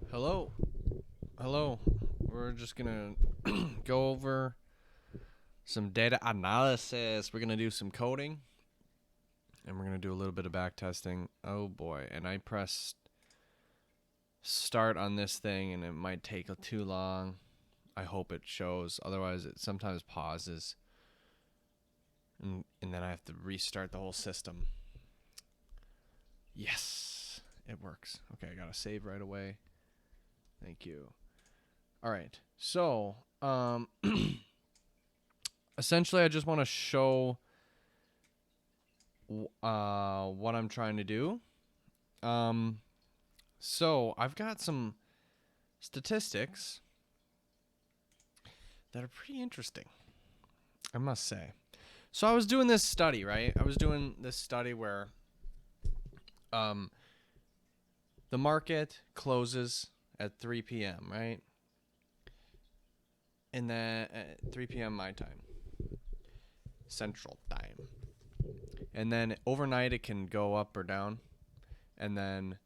Hello. Hello. We're just going to go over some data analysis. We're going to do some coding. And we're going to do a little bit of back testing. Oh boy. And I pressed start on this thing and it might take too long. I hope it shows. Otherwise, it sometimes pauses. And then I have to restart the whole system. Yes. It works. Okay, I got to save right away. Thank you. All right. So, essentially, I just want to show what I'm trying to do. So I've got some statistics that are pretty interesting, I must say. So I was doing this study, right? I was doing this study where the market closes at 3 p.m., right? And then at 3 p.m. my time, Central Time. And then overnight it can go up or down. And then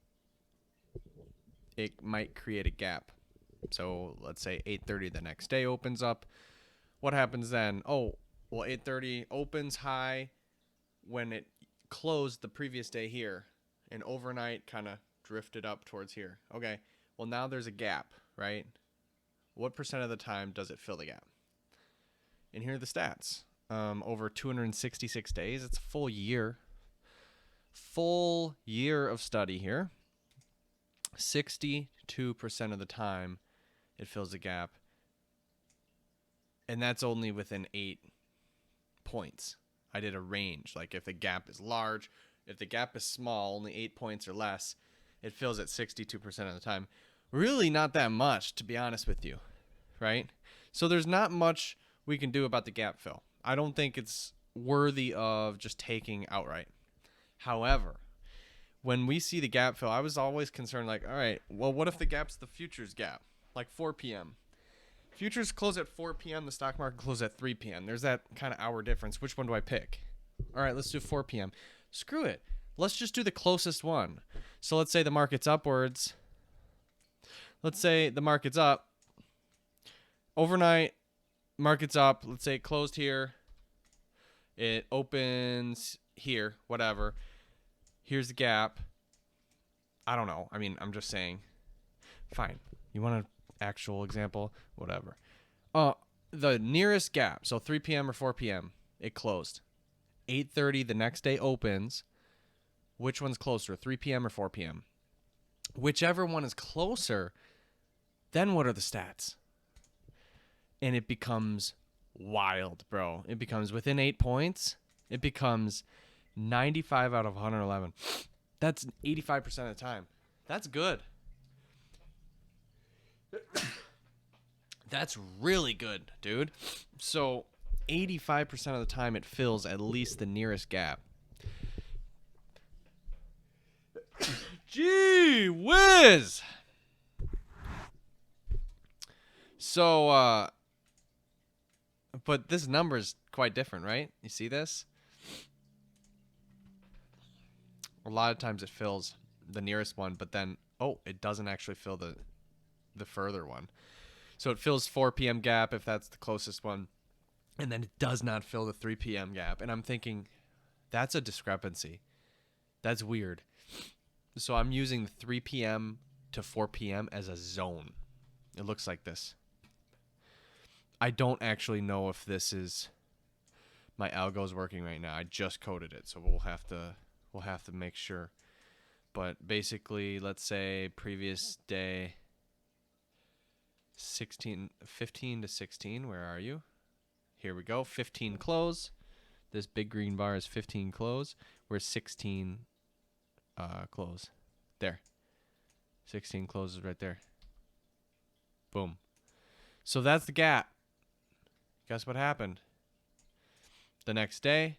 it might create a gap. So let's say 8:30 the next day opens up. What happens then? Oh, well, 8:30 opens high when it closed the previous day here. And overnight kind of drifted up towards here. Okay, well, now there's a gap, right? What percent of the time does it fill the gap? And here are the stats. Over 266 days, it's a full year. Full year of study here. 62% of the time it fills the gap. And that's only within 8 points. I did a range. Like if the gap is large, if the gap is small, only 8 points or less, it fills at 62% of the time. Really not that much, to be honest with you, right? So there's not much we can do about the gap fill. I don't think it's worthy of just taking outright. However, when we see the gap fill, I was always concerned, like, all right, well, what if the gap's the futures gap, like 4 p.m.? Futures close at 4 p.m., the stock market closes at 3 p.m. There's that kind of hour difference. Which one do I pick? All right, let's do 4 p.m. Screw it. Let's just do the closest one. So let's say the market's upwards. Let's say the market's up. Overnight, market's up. Let's say it closed here. It opens here, whatever. Here's the gap. I don't know. I mean, I'm just saying. Fine. You want an actual example? Whatever. The nearest gap, so 3 p.m. or 4 p.m., it closed. 8:30 the next day opens. Which one's closer, 3 p.m. or 4 p.m.? Whichever one is closer, then what are the stats? And it becomes wild, bro. It becomes within 8 points. It becomes 95 out of 111. That's 85% of the time. That's good. That's really good, dude. So 85% of the time it fills at least the nearest gap. Gee whiz! So, but this number is quite different, right? You see this? A lot of times it fills the nearest one, but then, it doesn't actually fill the further one. So it fills 4 p.m. gap if that's the closest one, and then it does not fill the 3 p.m. gap. And I'm thinking, that's a discrepancy. That's weird. So I'm using 3 p.m. to 4 p.m. as a zone. It looks like this. I don't actually know if this is my algo is working right now. I just coded it, so we'll have to make sure. But basically, let's say previous day 15 to 16. Where are you? Here we go. 15 close. This big green bar is 15 close. We're 16 close. There. 16 closes right there. Boom. So that's the gap. Guess what happened? The next day,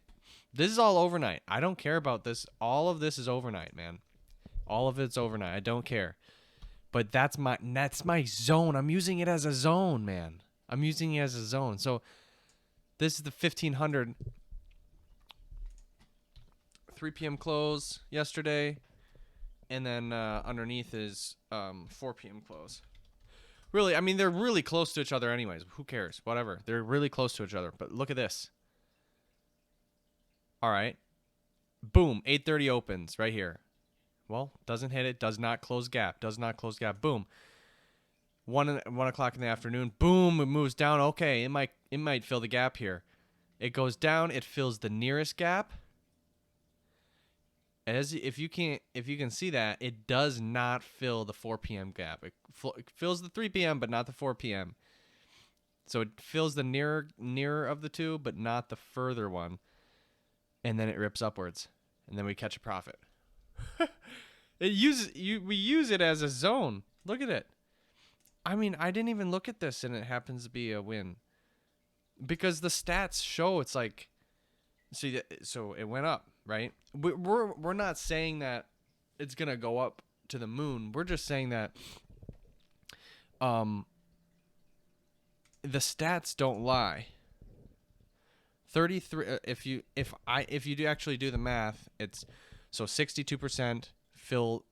this is all overnight. I don't care about this. All of this is overnight, man. All of it's overnight. I don't care. But that's my zone. I'm using it as a zone, man. I'm using it as a zone. So this is the 1500 3 p.m. close yesterday. and then underneath is 4 p.m. close. Really, I mean, they're really close to each other anyways. Who cares? Whatever. They're really close to each other. But look at this. All right. Boom. 8:30 opens right here. Well, doesn't hit it. Does not close gap. Does not close gap. Boom. 1 o'clock in the afternoon. Boom. It moves down. Okay. It might fill the gap here. It goes down. It fills the nearest gap. If you can see that, it does not fill the 4 p.m. gap. It fills the 3 p.m. but not the 4 p.m. So it fills the nearer of the two, but not the further one. And then it rips upwards, and then we catch a profit. We use it as a zone. Look at it. I mean, I didn't even look at this, and it happens to be a win because the stats show it's like. See, so it went up, right? We're not saying that it's gonna go up to the moon. We're just saying that the stats don't lie. 33. If you do actually do the math, it's so 62% fill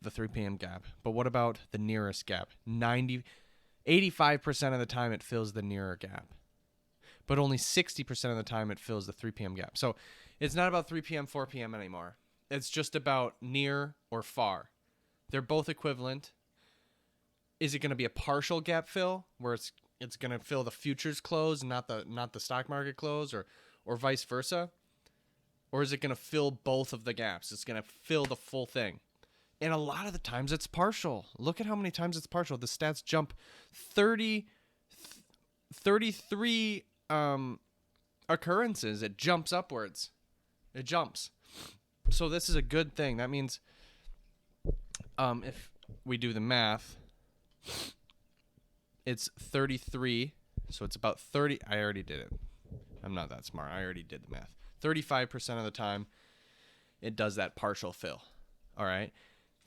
the 3 p.m. gap. But what about the nearest gap? 85% of the time it fills the nearer gap. But only 60% of the time it fills the 3 p.m. gap. So it's not about 3 p.m., 4 p.m. anymore. It's just about near or far. They're both equivalent. Is it going to be a partial gap fill where it's going to fill the futures close, not the stock market close, or vice versa? Or is it going to fill both of the gaps? It's going to fill the full thing. And a lot of the times it's partial. Look at how many times it's partial. The stats jump 33 occurrences. It jumps upwards. It jumps. So this is a good thing. That means if we do the math, it's 33. So it's about 30. I already did it. I'm not that smart. I already did the math. 35% of the time, it does that partial fill. All right.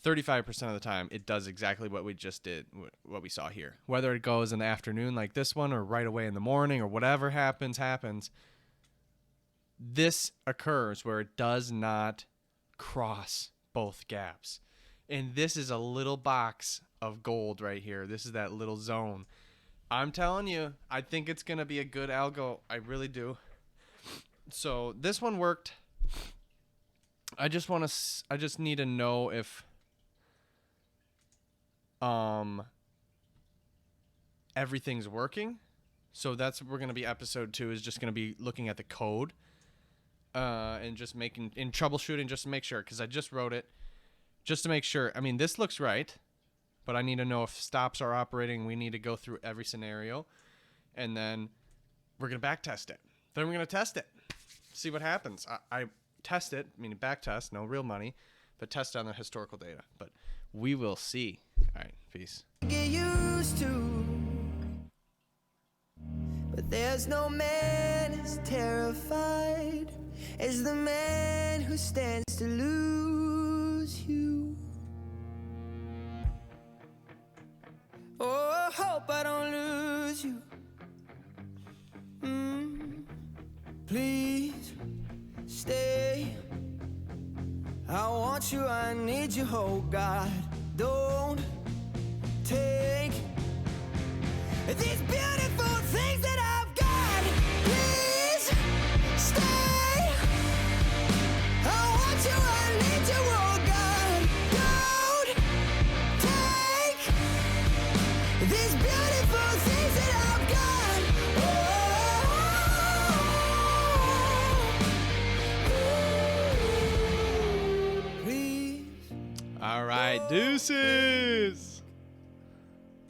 35% of the time, it does exactly what we just did, what we saw here. Whether it goes in the afternoon like this one or right away in the morning or whatever happens. This occurs where it does not cross both gaps. And this is a little box of gold right here. This is that little zone. I'm telling you, I think it's going to be a good algo. I really do. So this one worked. I just need to know if everything's working. So that's what we're going to be episode 2 is just going to be looking at the code and just troubleshooting just to make sure, because I just wrote it just to make sure. I mean, this looks right, but I need to know if stops are operating. We need to go through every scenario, and then we're going to back test it. Then we're going to test it, see what happens. I test it, meaning back test, no real money, but test on the historical data. But we will see. All right, peace. Get used to, but there's no man as terrified as the man who stands to lose you. Oh, I hope I don't lose you. Please stay. I want you, I need you, oh God. Don't take these beautiful things that I've got. Please stay. I want you, I need you, oh God. Don't take these beautiful things that I've got. Oh, please. All right, deuces.